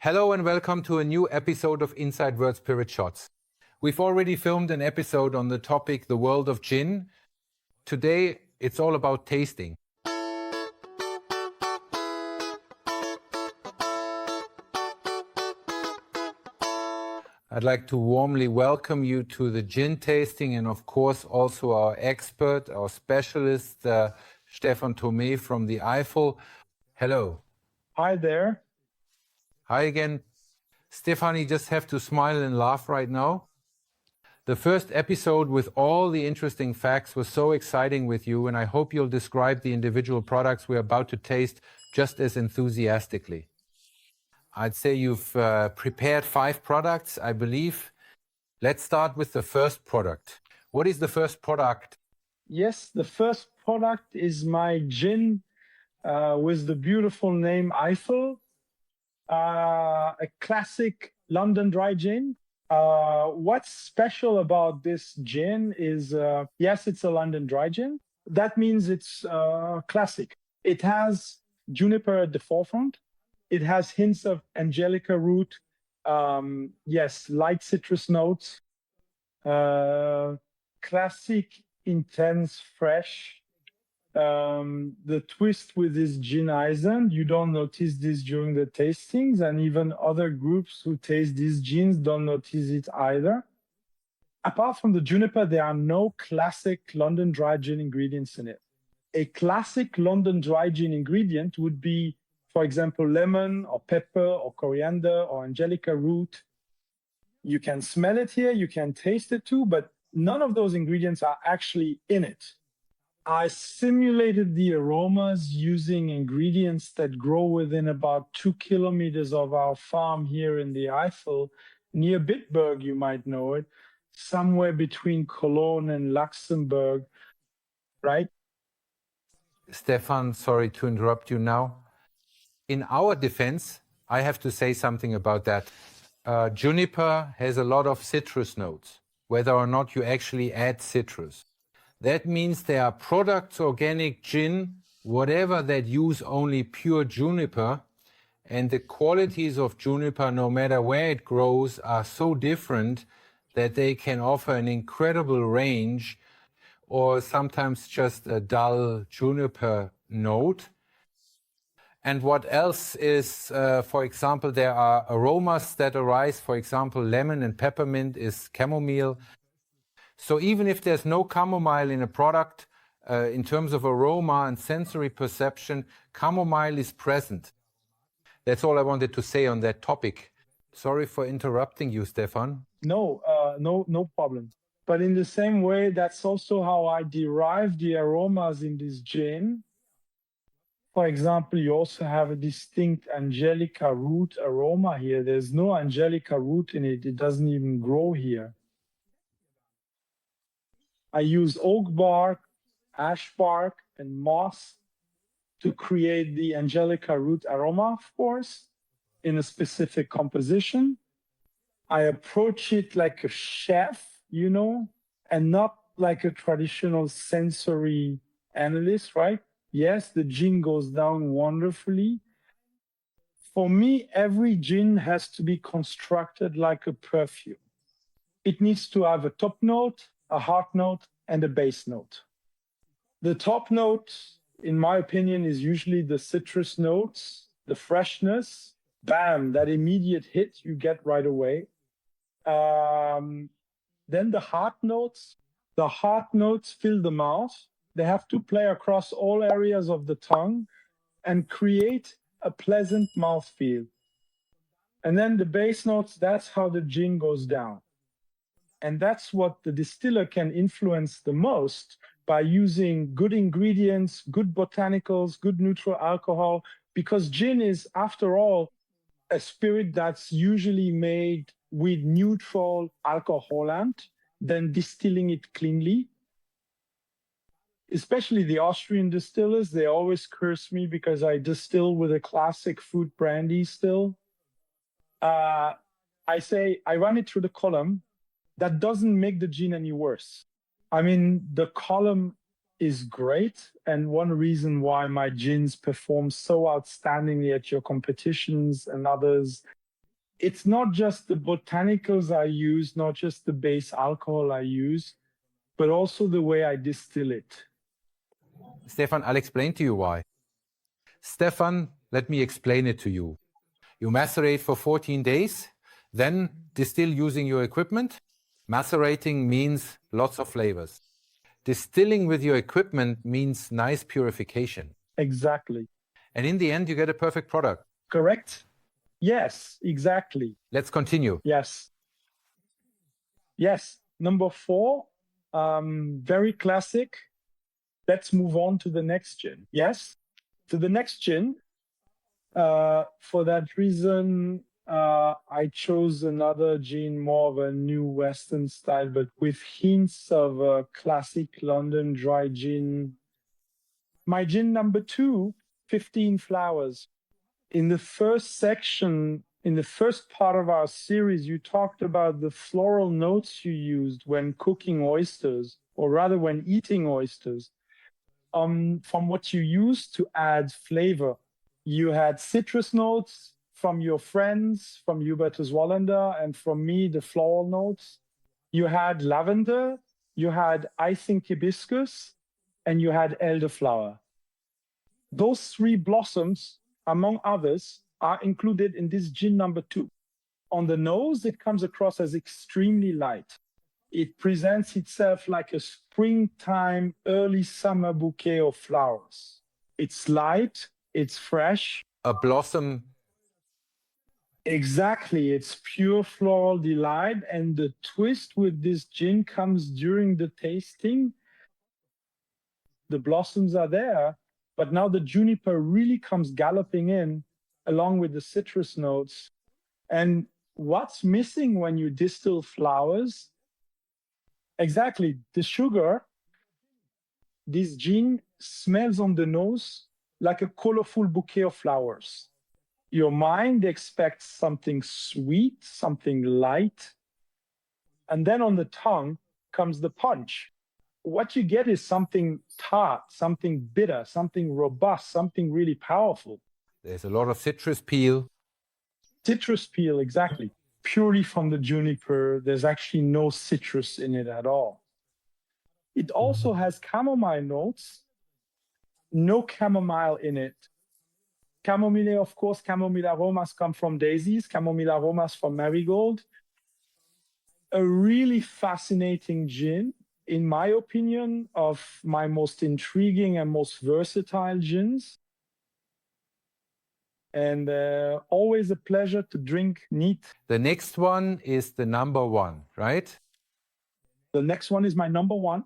Hello and welcome to a new episode of Inside World Spirit Shots. We've already filmed an episode on the topic, the world of gin. Today, it's all about tasting. I'd like to warmly welcome you to the gin tasting and of course also our expert, our specialist, Stephan Thomé from the Eifel. Hello. Hi there. Hi again. Stefan, you just have to smile and laugh right now. The first episode with all the interesting facts was so exciting with you, and I hope you'll describe the individual products we're about to taste just as enthusiastically. I'd say you've prepared 5 products, I believe. Let's start with the first product. What is the first product? Yes, the first product is my gin with the beautiful name Eifel. A classic London dry gin. What's special about this gin is, yes, it's a London dry gin. That means it's classic. It has juniper at the forefront. It has hints of angelica root. Yes, light citrus notes. Classic, intense, fresh. The twist with this gin Eisen, you don't notice this during the tastings, and even other groups who taste these gins don't notice it either. Apart from the juniper, there are no classic London dry gin ingredients in it. A classic London dry gin ingredient would be, for example, lemon or pepper or coriander or angelica root. You can smell it here, you can taste it too, but none of those ingredients are actually in it. I simulated the aromas using ingredients that grow within about 2 kilometers of our farm here in the Eifel, near Bitburg, you might know it, somewhere between Cologne and Luxembourg, right? Stefan, sorry to interrupt you now. In our defense, I have to say something about that. Juniper has a lot of citrus notes, whether or not you actually add citrus. That means there are products, organic gin, whatever, that use only pure juniper, and the qualities of juniper, no matter where it grows, are so different that they can offer an incredible range or sometimes just a dull juniper note. And what else is, for example, there are aromas that arise. For example, lemon and peppermint is chamomile. So even if there's no chamomile in a product, in terms of aroma and sensory perception, chamomile is present. That's all I wanted to say on that topic. Sorry for interrupting you, Stefan. No problem. But in the same way, that's also how I derive the aromas in this gin. For example, you also have a distinct angelica root aroma here. There's no angelica root in it. It doesn't even grow here. I use oak bark, ash bark, and moss to create the angelica root aroma, of course, in a specific composition. I approach it like a chef, and not like a traditional sensory analyst, right? Yes, the gin goes down wonderfully. For me, every gin has to be constructed like a perfume. It needs to have a top note, a heart note, and a base note. The top note, in my opinion, is usually the citrus notes, the freshness, bam, that immediate hit you get right away. Then the heart notes. The heart notes fill the mouth. They have to play across all areas of the tongue and create a pleasant mouthfeel. And then the base notes, that's how the gin goes down. And that's what the distiller can influence the most by using good ingredients, good botanicals, good neutral alcohol, because gin is, after all, a spirit that's usually made with neutral alcoholant, then distilling it cleanly. Especially the Austrian distillers, they always curse me because I distill with a classic fruit brandy still. I run it through the column. That doesn't make the gin any worse. I mean, the column is great, and one reason why my gins perform so outstandingly at your competitions and others It's not just the botanicals I use, not just the base alcohol I use, but also the way I distill it. Stephan, I'll explain to you why. Stephan, let me explain it to you. You macerate for 14 days, then distill using your equipment. Macerating means lots of flavors. Distilling with your equipment means nice purification. Exactly. And in the end, you get a perfect product. Correct? Yes, exactly. Let's continue. Yes. Yes. Number 4, very classic. Let's move on to the next gin. Yes, to the next gin. For that reason, I chose another gin, more of a new Western style, but with hints of a classic London dry gin. My gin number 2, 15 flowers. In the first section, in the first part of our series, you talked about the floral notes you used when cooking oysters, or rather when eating oysters. From what you used to add flavor. You had citrus notes from your friends, from Hubertus Wallander, and from me, the floral notes. You had lavender, you had, I think, hibiscus, and you had elderflower. Those 3 blossoms, among others, are included in this gin number 2. On the nose, it comes across as extremely light. It presents itself like a springtime, early summer bouquet of flowers. It's light, it's fresh. A blossom. Exactly, it's pure floral delight. And the twist with this gin comes during the tasting. The blossoms are there, but now the juniper really comes galloping in along with the citrus notes. And what's missing when you distill flowers? Exactly, the sugar. This gin smells on the nose like a colorful bouquet of flowers. Your mind expects something sweet, something light, and then on the tongue comes the punch. What you get is something tart, something bitter, something robust, something really powerful. There's a lot of citrus peel. Citrus peel, exactly. Purely from the juniper. There's actually no citrus in it at all. It also has chamomile notes. No chamomile in it. Chamomile, of course, chamomile aromas come from daisies, chamomile aromas from marigold. A really fascinating gin, in my opinion, of my most intriguing and most versatile gins. And always a pleasure to drink neat. The next one is the number 1, right? The next one is my number 1.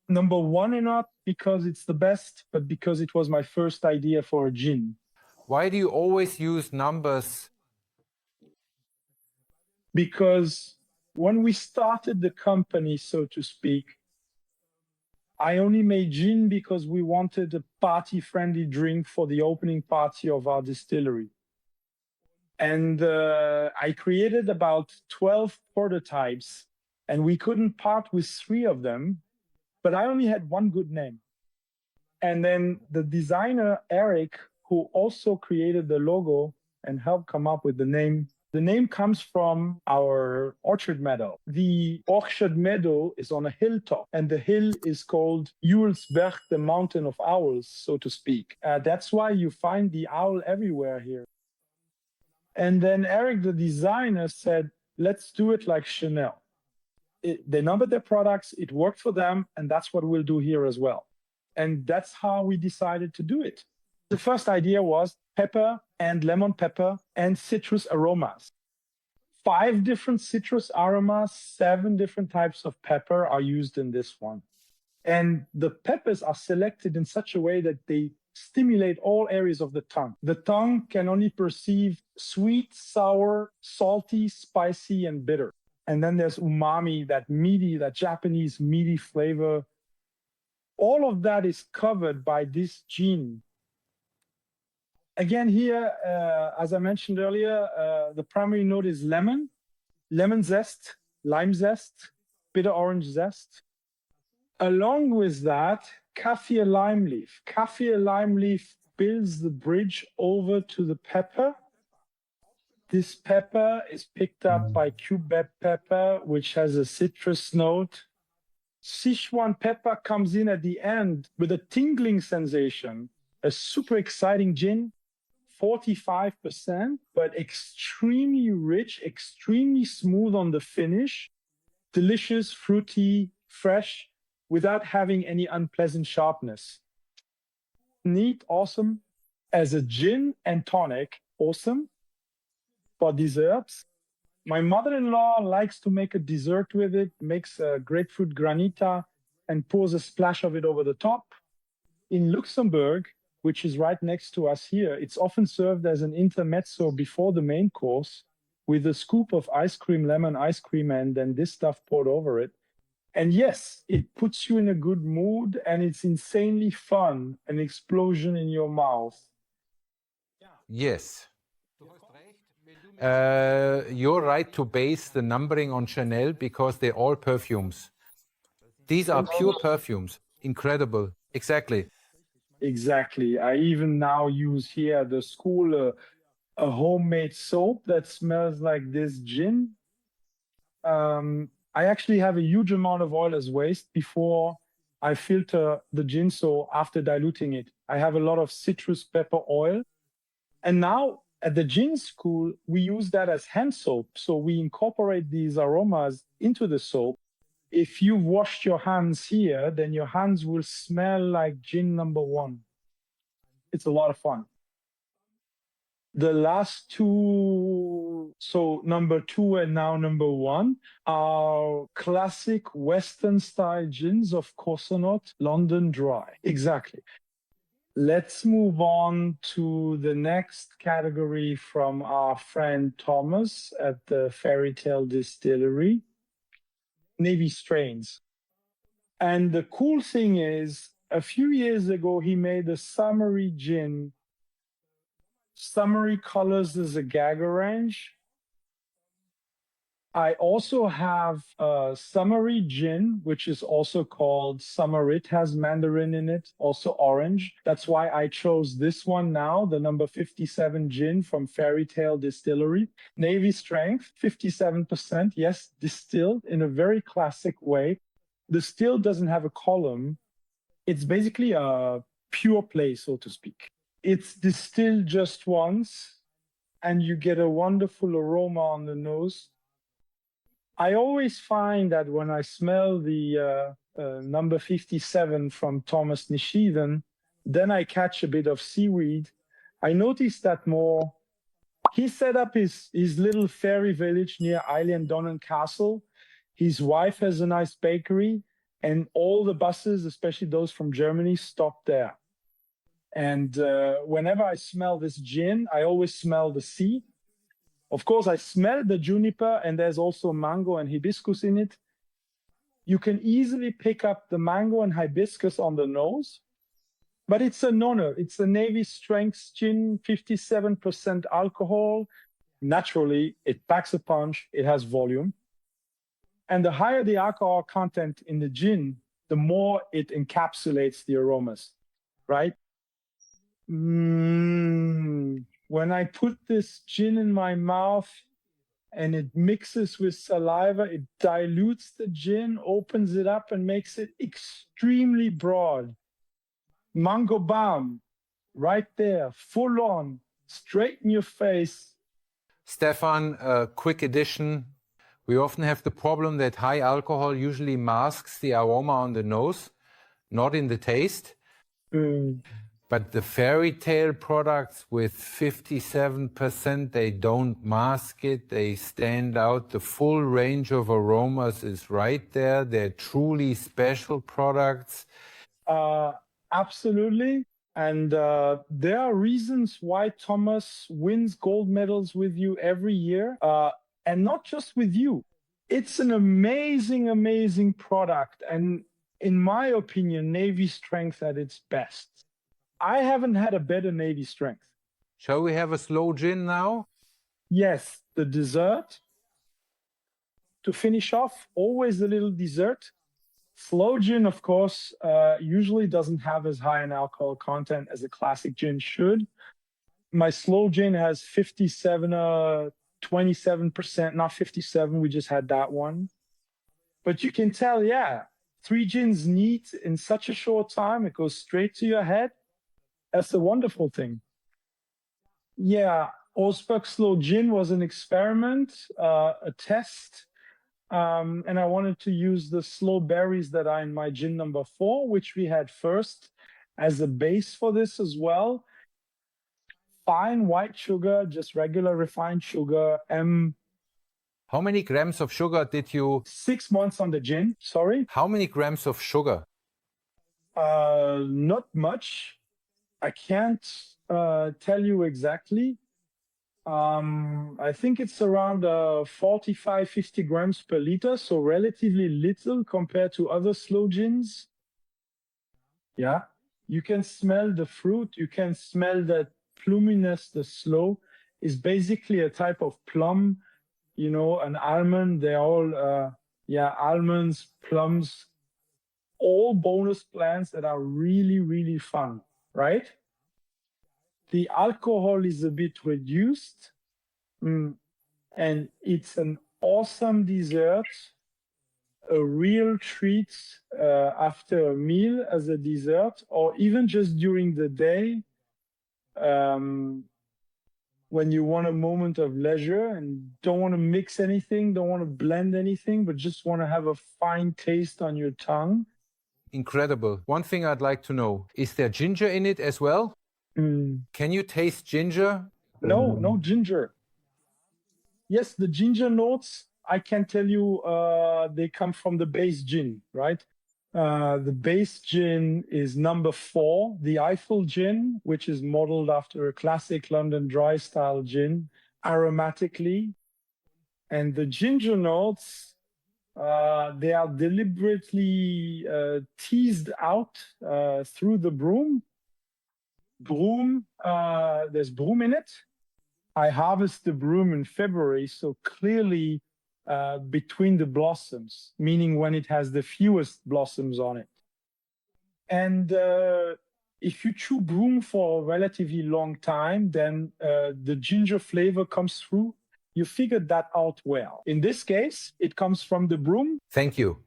Number 1 not because it's the best, but because it was my first idea for a gin. Why do you always use numbers? Because when we started the company, so to speak, I only made gin because we wanted a party-friendly drink for the opening party of our distillery. And I created about 12 prototypes, and we couldn't part with 3 of them, but I only had one good name. And then the designer, Eric, who also created the logo and helped come up with the name comes from our orchard meadow. The orchard meadow is on a hilltop, and the hill is called EUELSBERGER, the mountain of owls, so to speak. That's why you find the owl everywhere here. And then Eric, the designer, said, let's do it like Chanel. They numbered their products, it worked for them, and that's what we'll do here as well. And that's how we decided to do it. The first idea was pepper and lemon pepper and citrus aromas. 5 different citrus aromas, 7 different types of pepper are used in this one. And the peppers are selected in such a way that they stimulate all areas of the tongue. The tongue can only perceive sweet, sour, salty, spicy, and bitter. And then there's umami, that meaty, that Japanese meaty flavor. All of that is covered by this gin. Again here, as I mentioned earlier, the primary note is lemon zest, lime zest, bitter orange zest. Along with that, kaffir lime leaf. Kaffir lime leaf builds the bridge over to the pepper. This pepper is picked up by cubeb pepper, which has a citrus note. Sichuan pepper comes in at the end with a tingling sensation, a super exciting gin, 45%, but extremely rich, extremely smooth on the finish, delicious, fruity, fresh, without having any unpleasant sharpness. Neat, awesome. As a gin and tonic, awesome. For desserts, my mother-in-law likes to make a dessert with it, makes a grapefruit granita and pours a splash of it over the top. In Luxembourg, which is right next to us here, it's often served as an intermezzo before the main course with a scoop of ice cream, lemon ice cream, and then this stuff poured over it. And yes, it puts you in a good mood and it's insanely fun, an explosion in your mouth. Yes. You're right to base the numbering on Chanel because they're all perfumes. These are pure perfumes. Incredible. Exactly. Exactly. I even now use here at the school a homemade soap that smells like this gin. I actually have a huge amount of oil as waste before I filter the gin. So after diluting it, I have a lot of citrus pepper oil. And now at the gin school, we use that as hand soap. So we incorporate these aromas into the soap. If you've washed your hands here, then your hands will smell like gin number one. It's a lot of fun. The last two, so number two and now number one, are classic Western style gins of course not London Dry. Exactly. Let's move on to the next category from our friend Thomas at the Fairytale Distillery, Navy strains. And the cool thing is, a few years ago, he made a summery gin. Summery colors is a gag orange. I also have a summery gin, which is also called summer. It has mandarin in it, also orange. That's why I chose this one now, the number 57 gin from Fairytale Distillery. Navy strength, 57%. Yes, distilled in a very classic way. The still doesn't have a column. It's basically a pure play, so to speak. It's distilled just once, and you get a wonderful aroma on the nose. I always find that when I smell the number 57 from Thomas Nishidan, then I catch a bit of seaweed. I noticed that more. He set up his little fairy village near Eilean Donnen Castle. His wife has a nice bakery, and all the buses, especially those from Germany, stop there. And whenever I smell this gin, I always smell the sea. Of course, I smell the juniper, and there's also mango and hibiscus in it. You can easily pick up the mango and hibiscus on the nose, but it's a no-no. It's a Navy strength gin, 57% alcohol. Naturally, it packs a punch. It has volume. And the higher the alcohol content in the gin, the more it encapsulates the aromas, right? When I put this gin in my mouth and it mixes with saliva, it dilutes the gin, opens it up, and makes it extremely broad. Mango balm, right there, full on, straight in your face. Stefan, a quick addition. We often have the problem that high alcohol usually masks the aroma on the nose, not in the taste. But the Fairytale products with 57%, they don't mask it, they stand out. The full range of aromas is right there. They're truly special products. Absolutely. And there are reasons why Thomas wins gold medals with you every year, and not just with you. It's an amazing, amazing product. And in my opinion, Navy strength at its best. I haven't had a better Navy strength. Shall we have a slow gin now? Yes, the dessert. To finish off, always a little dessert. Slow gin, of course, usually doesn't have as high an alcohol content as a classic gin should. My slow gin has 57 27%, not 57. We just had that one. But you can tell, yeah, 3 gins neat in such a short time. It goes straight to your head. That's a wonderful thing. Yeah, EUELSBERG Sloe Gin was an experiment, a test. And I wanted to use the sloe berries that are in my gin number 4, which we had first as a base for this as well. Fine white sugar, just regular refined sugar. How many grams of sugar did you... 6 months on the gin, sorry. How many grams of sugar? Not much. I can't tell you exactly. I think it's around 45, 50 grams per liter, so relatively little compared to other sloe gins. Yeah, you can smell the fruit. You can smell that pluminess. The sloe is basically a type of plum, you know, an almond. They're all, almonds, plums, all bonus plants that are really, really fun, right? The alcohol is a bit reduced, and it's an awesome dessert, a real treat after a meal as a dessert, or even just during the day when you want a moment of leisure and don't want to mix anything, don't want to blend anything, but just want to have a fine taste on your tongue. Incredible. One thing I'd like to know, is there ginger in it as well? Can you taste ginger? No, no ginger. Yes, the ginger notes, I can tell you, they come from the base gin, right? The base gin is number 4, the Eifel Gin, which is modeled after a classic London dry style gin, aromatically. And the ginger notes, they are deliberately teased out through the broom. Broom, there's broom in it. I harvest the broom in February, so clearly between the blossoms, meaning when it has the fewest blossoms on it. And if you chew broom for a relatively long time, then the ginger flavor comes through. You figured that out well. In this case, it comes from the broom. Thank you.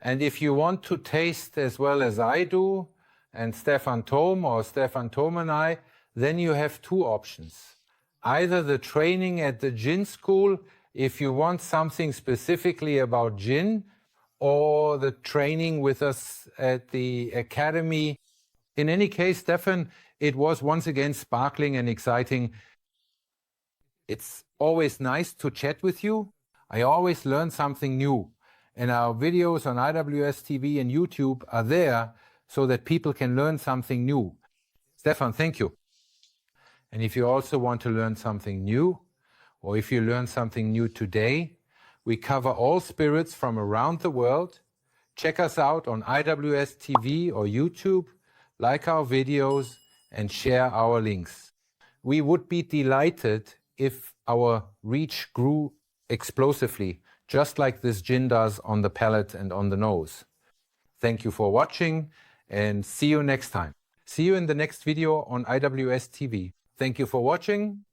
And if you want to taste as well as I do, and Stephan Thomé or Stephan Thomé and I, then you have 2 options. Either the training at the gin school, if you want something specifically about gin, or the training with us at the academy. In any case, Stephan, it was once again sparkling and exciting. It's always nice to chat with you. I always learn something new. And our videos on IWS TV and YouTube are there so that people can learn something new. Stephan, thank you. And if you also want to learn something new, or if you learn something new today, we cover all spirits from around the world. Check us out on IWS TV or YouTube, like our videos, and share our links. We would be delighted if our reach grew explosively, just like this gin does on the palate and on the nose. Thank you for watching, and see you next time. See you in the next video on IWS TV. Thank you for watching.